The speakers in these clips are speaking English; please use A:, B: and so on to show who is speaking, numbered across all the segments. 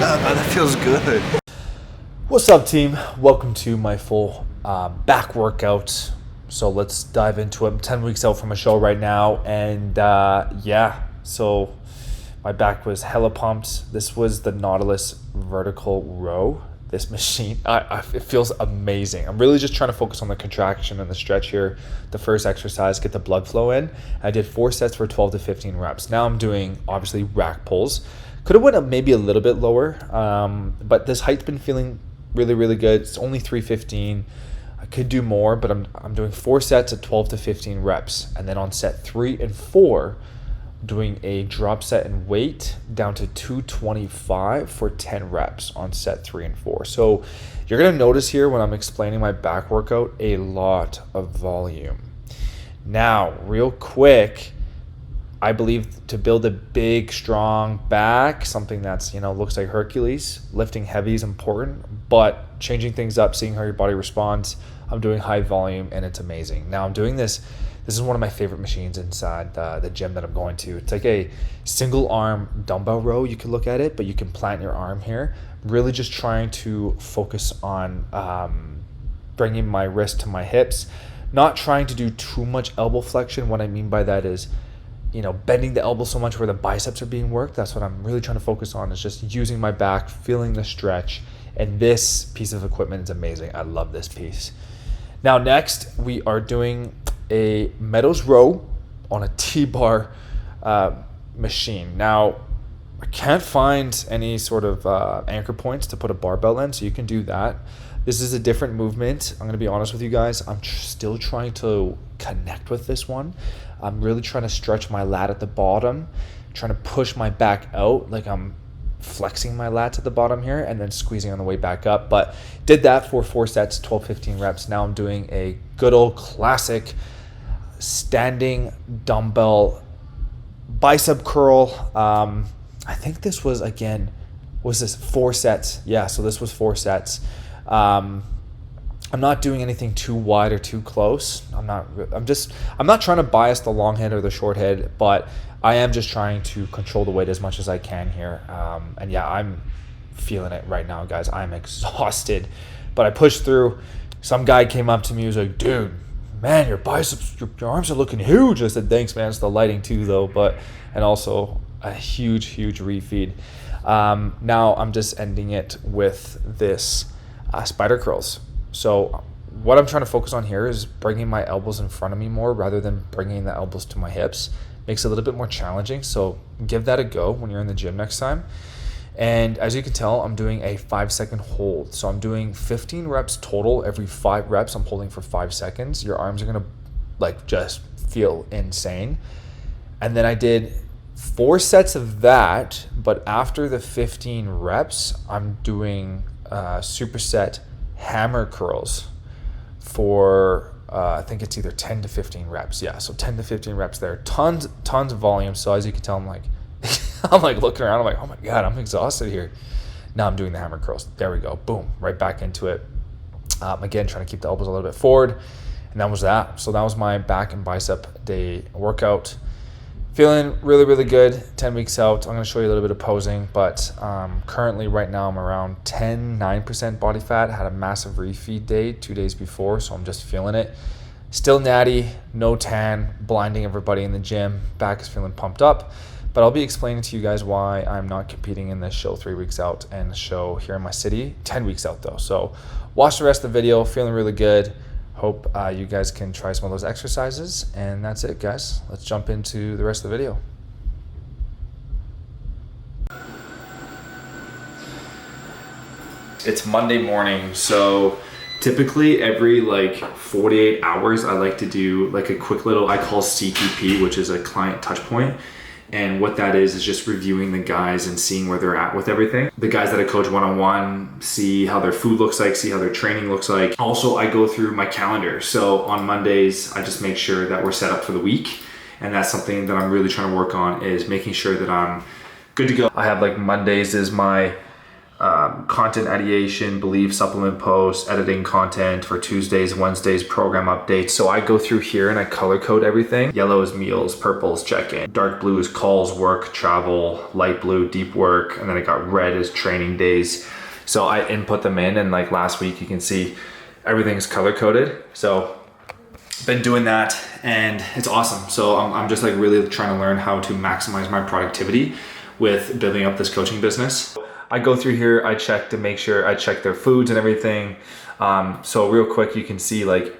A: That feels good.
B: What's up, team? Welcome to my full back workout. So let's dive into it. I'm 10 weeks out from a show right now, and so my back was hella pumped. This was the Nautilus vertical row. This machine, it feels amazing. I'm really just trying to focus on the contraction and the stretch here. The first exercise, get the blood flow in. I did 4 sets for 12 to 15 reps. Now I'm doing, obviously, rack pulls. Could have went up maybe a little bit lower, but this height's been feeling really, really good. It's only 315. I could do more, but I'm doing 4 sets at 12 to 15 reps. And then on set 3 and 4, doing a drop set in weight down to 225 for 10 reps on set 3 and 4. So you're gonna notice here when I'm explaining my back workout, a lot of volume. Now, real quick, I believe to build a big, strong back, something that's, looks like Hercules, lifting heavy is important, but changing things up, seeing how your body responds. I'm doing high volume and it's amazing. Now I'm doing this. This is one of my favorite machines inside the gym that I'm going to. It's like a single arm dumbbell row. You can look at it, but you can plant your arm here. Really just trying to focus on bringing my wrist to my hips, not trying to do too much elbow flexion. What I mean by that is, bending the elbow so much where the biceps are being worked. That's what I'm really trying to focus on, is just using my back, feeling the stretch. And this piece of equipment is amazing. I love this piece. Now, next, we are doing a Meadows row on a T-bar machine. Now, I can't find any sort of anchor points to put a barbell in, so you can do that. This is a different movement. I'm going to be honest with you guys. I'm still trying to connect with this one. I'm really trying to stretch my lat at the bottom, trying to push my back out like I'm flexing my lats at the bottom here and then squeezing on the way back up. But did that for 4 sets, 12, 15 reps. Now I'm doing a good old classic standing dumbbell bicep curl. I think this was, was this 4 sets? Yeah, so this was 4 sets. I'm not doing anything too wide or too close. I'm not trying to bias the long head or the short head, but I am just trying to control the weight as much as I can here. And yeah, I'm feeling it right now, guys. I'm exhausted, but I pushed through. Some guy came up to me, he was like, dude, man, your biceps, your arms are looking huge. I said, thanks, man. It's the lighting too, though, and also a huge, huge refeed. Now I'm just ending it with this spider curls. So what I'm trying to focus on here is bringing my elbows in front of me more rather than bringing the elbows to my hips. Makes it a little bit more challenging. So give that a go when you're in the gym next time. And as you can tell, I'm doing a 5-second hold. So I'm doing 15 reps total. Every 5 reps, I'm holding for 5 seconds. Your arms are going to just feel insane. And then I did 4 sets of that. But after the 15 reps, I'm doing superset hammer curls for I think it's either 10 to 15 reps. Yeah, so 10 to 15 reps there. Tons of volume. So as you can tell, I'm like looking around. I'm like, oh my God, I'm exhausted here. Now I'm doing the hammer curls. There we go. Boom, right back into it. Again, trying to keep the elbows a little bit forward. And that was that. So that was my back and bicep day workout. Feeling really, really good. 10 weeks out. I'm going to show you a little bit of posing, but currently right now I'm around 9% body fat. Had a massive refeed day 2 days before, so I'm just feeling it. Still natty, no tan, blinding everybody in the gym. Back is feeling pumped up, but I'll be explaining to you guys why I'm not competing in this show 3 weeks out and the show here in my city 10 weeks out though. So watch the rest of the video. Feeling really good. Hope you guys can try some of those exercises, and that's it, guys. Let's jump into the rest of the video. It's Monday morning, so typically every 48 hours I like to do a quick little, I call CTP, which is a client touch point. And what that is just reviewing the guys and seeing where they're at with everything. The guys that I coach one-on-one, see how their food looks like, see how their training looks like. Also, I go through my calendar. So on Mondays, I just make sure that we're set up for the week. And that's something that I'm really trying to work on, is making sure that I'm good to go. I have Mondays is my content ideation, belief, supplement posts, editing content for Tuesdays, Wednesdays, program updates. So I go through here and I color code everything. Yellow is meals, purple is check-in, dark blue is calls, work, travel, light blue, deep work, and then I got red is training days. So I input them in, and like last week you can see everything's color coded. So been doing that and it's awesome. So I'm just like really trying to learn how to maximize my productivity with building up this coaching business. I go through here, I check to make sure I check their foods and everything. So real quick, you can see like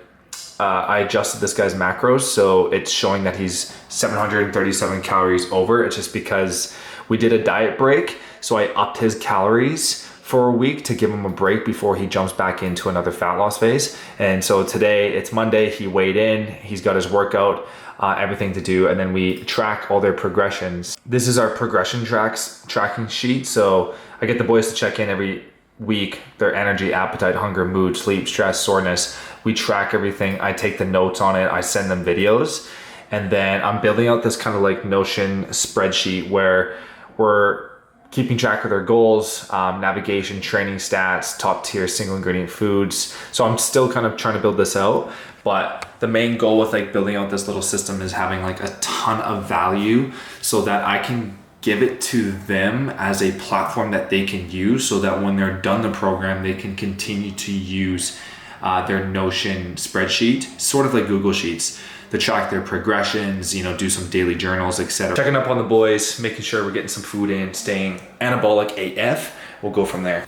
B: I adjusted this guy's macros. So it's showing that he's 737 calories over. It's just because we did a diet break. So I upped his calories for a week to give him a break before he jumps back into another fat loss phase. And so today, it's Monday, he weighed in, he's got his workout, everything to do, and then we track all their progressions. This is our progression tracking sheet. So I get the boys to check in every week, their energy, appetite, hunger, mood, sleep, stress, soreness. We track everything. I take the notes on it. I send them videos. And then I'm building out this kind of like Notion spreadsheet where we're keeping track of their goals, navigation, training stats, top tier single ingredient foods. So I'm still kind of trying to build this out, but the main goal with like building out this little system is having like a ton of value so that I can give it to them as a platform that they can use, so that when they're done the program, they can continue to use their Notion spreadsheet, sort of like Google Sheets, to track their progressions, you know, do some daily journals, etc. Checking up on the boys, making sure we're getting some food in, staying anabolic AF. We'll go from there.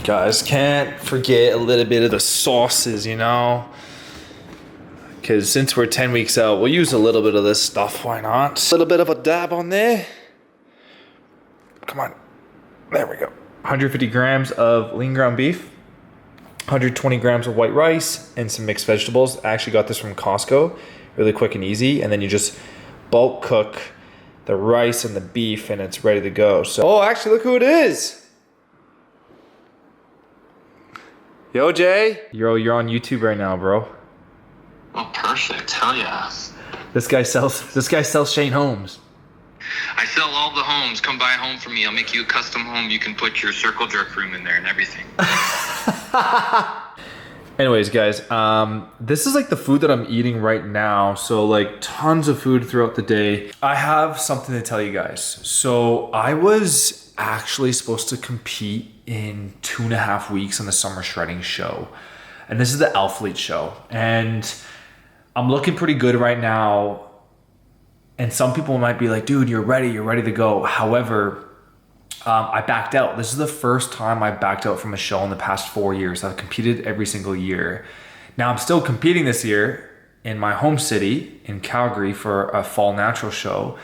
B: Guys, can't forget a little bit of the sauces, you know, because since we're 10 weeks out, we'll use a little bit of this stuff. Why not? A little bit of a dab on there. Come on. There we go. 150 grams of lean ground beef, 120 grams of white rice, and some mixed vegetables. I actually got this from Costco. Really quick and easy. And then you just bulk cook the rice and the beef, and it's ready to go. So, oh, actually, look who it is. Yo, Jay. You're on YouTube right now, bro.
A: Oh, perfect. Hell yeah.
B: This guy sells Shane homes.
A: I sell all the homes. Come buy a home from me. I'll make you a custom home. You can put your circle jerk room in there and everything.
B: Anyways, guys, this is like the food that I'm eating right now. So like tons of food throughout the day. I have something to tell you guys. So I was actually supposed to compete in 2.5 weeks on the summer shredding show. And this is the Alphalete show. And I'm looking pretty good right now. And some people might be like, dude, you're ready to go. However, I backed out. This is the first time I backed out from a show in the past 4 years. I've competed every single year. Now I'm still competing this year in my home city in Calgary for a fall natural show.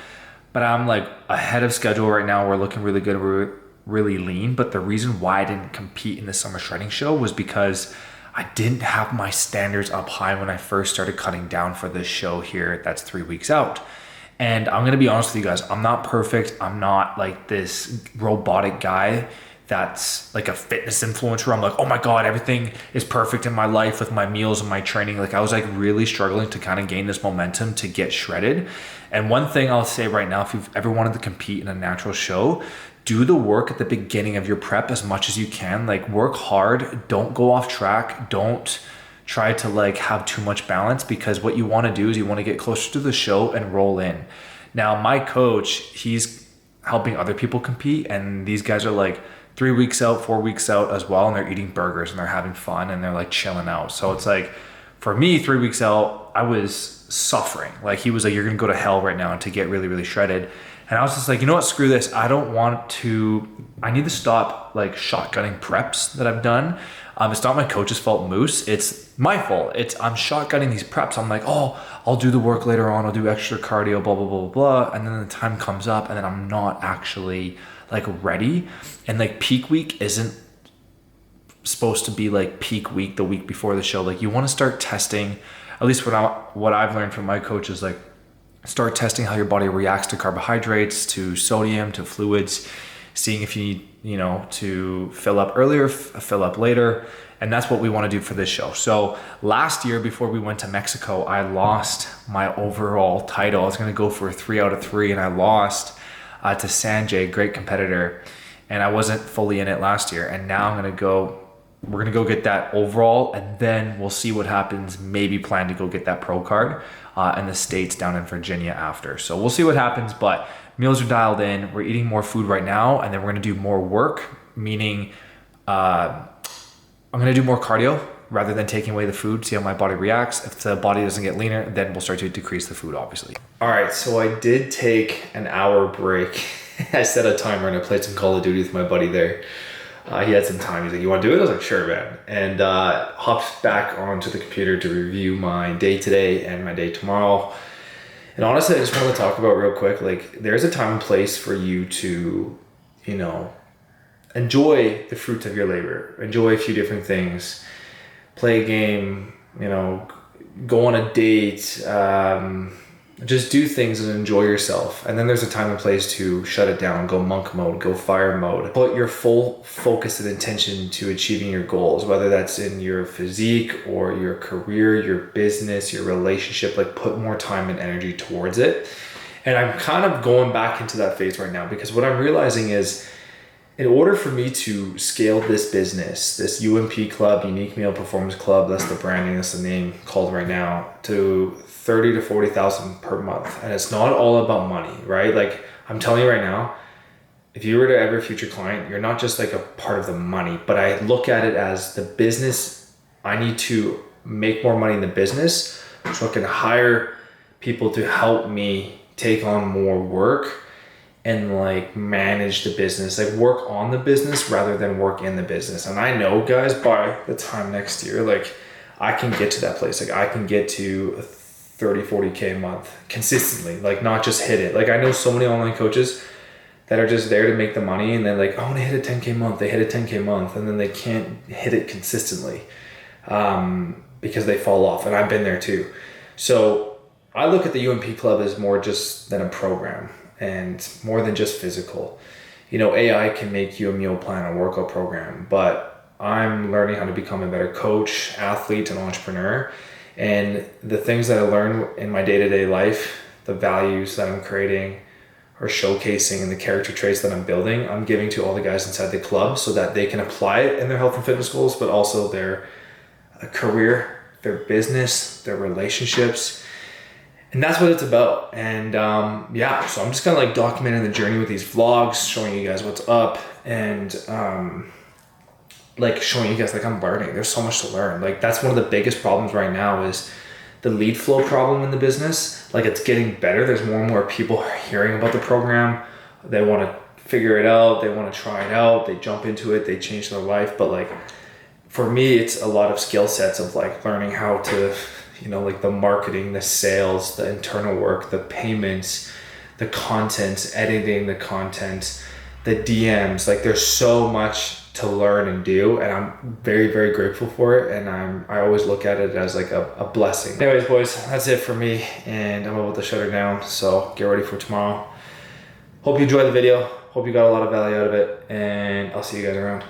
B: But I'm like ahead of schedule right now. We're looking really good. We're really lean. But the reason why I didn't compete in the summer shredding show was because I didn't have my standards up high when I first started cutting down for this show here. That's 3 weeks out. And I'm going to be honest with you guys. I'm not perfect. I'm not like this robotic guy that's like a fitness influencer. I'm like, oh my God, everything is perfect in my life with my meals and my training. Like I was like really struggling to kind of gain this momentum to get shredded. And one thing I'll say right now, if you've ever wanted to compete in a natural show, do the work at the beginning of your prep as much as you can. Like work hard, don't go off track. Don't try to like have too much balance, because what you want to do is you want to get closer to the show and roll in. Now, my coach, he's helping other people compete, and these guys are like 3 weeks out, 4 weeks out as well, and they're eating burgers and they're having fun and they're like chilling out. So it's like, for me, 3 weeks out, I was suffering. Like he was like, you're gonna go to hell right now to get really, really shredded. And I was just like, you know what, screw this. I need to stop like shotgunning preps that I've done. It's not my coach's fault, Moose. It's my fault. I'm shotgunning these preps. I'm like, oh, I'll do the work later on. I'll do extra cardio, blah, blah, blah, blah, blah. And then the time comes up and then I'm not actually like ready. And like peak week isn't supposed to be like peak week, the week before the show. Like you want to start testing, at least what I've learned from my coaches, like start testing how your body reacts to carbohydrates, to sodium, to fluids, seeing if you need, to fill up earlier, fill up later. And that's what we want to do for this show. So last year, before we went to Mexico, I lost my overall title. I was going to go for a 3 out of 3, and I lost to Sanjay, great competitor. And I wasn't fully in it last year. And now we're going to go get that overall, and then we'll see what happens. Maybe plan to go get that pro card in the States down in Virginia after. So we'll see what happens, but meals are dialed in. We're eating more food right now, and then we're going to do more work, meaning I'm going to do more cardio rather than taking away the food, see how my body reacts. If the body doesn't get leaner, then we'll start to decrease the food, obviously. All right, so I did take an hour break. I set a timer and I played some Call of Duty with my buddy there. He had some time. He's like, you want to do it? I was like, sure, man. And hopped back onto the computer to review my day today and my day tomorrow. And honestly, I just want to talk about real quick, like there's a time and place for you to, enjoy the fruits of your labor, enjoy a few different things, play a game, go on a date, just do things and enjoy yourself. And then there's a time and place to shut it down, go monk mode, go fire mode, put your full focus and intention to achieving your goals, whether that's in your physique or your career, your business, your relationship, like put more time and energy towards it. And I'm kind of going back into that phase right now, because what I'm realizing is, in order for me to scale this business, this UMP Club, Unique Meal Performance Club, that's the branding, that's the name called right now, to 30 to 40,000 per month. And it's not all about money, right? Like I'm telling you right now, if you were to ever future client, you're not just like a part of the money, but I look at it as the business. I need to make more money in the business so I can hire people to help me take on more work and like manage the business, like work on the business rather than work in the business. And I know, guys, by the time next year, like I can get to that place. Like I can get to 30, 40K a month consistently, like not just hit it. Like I know so many online coaches that are just there to make the money, and then like, I want to hit a 10K month. They hit a 10K month, and then they can't hit it consistently because they fall off. And I've been there too. So I look at the UMP Club as more just than a program, and more than just physical. AI can make you a meal plan, a workout program, but I'm learning how to become a better coach, athlete, and entrepreneur. And the things that I learn in my day-to-day life, the values that I'm creating or showcasing, and the character traits that I'm building, I'm giving to all the guys inside the club so that they can apply it in their health and fitness goals, but also their career, their business, their relationships. And that's what it's about. And so I'm just kind of like documenting the journey with these vlogs, showing you guys what's up, and like showing you guys like I'm learning. There's so much to learn. Like that's one of the biggest problems right now is the lead flow problem in the business. Like it's getting better. There's more and more people hearing about the program. They want to figure it out. They want to try it out. They jump into it. They change their life. But like for me, it's a lot of skill sets of like learning how to, like the marketing, the sales, the internal work, the payments, the content, editing the content, the DMs. Like there's so much to learn and do, and I'm very, very grateful for it. And I always look at it as like a blessing. Anyways, boys, that's it for me, and I'm about to shut her down. So get ready for tomorrow. Hope you enjoyed the video. Hope you got a lot of value out of it, and I'll see you guys around.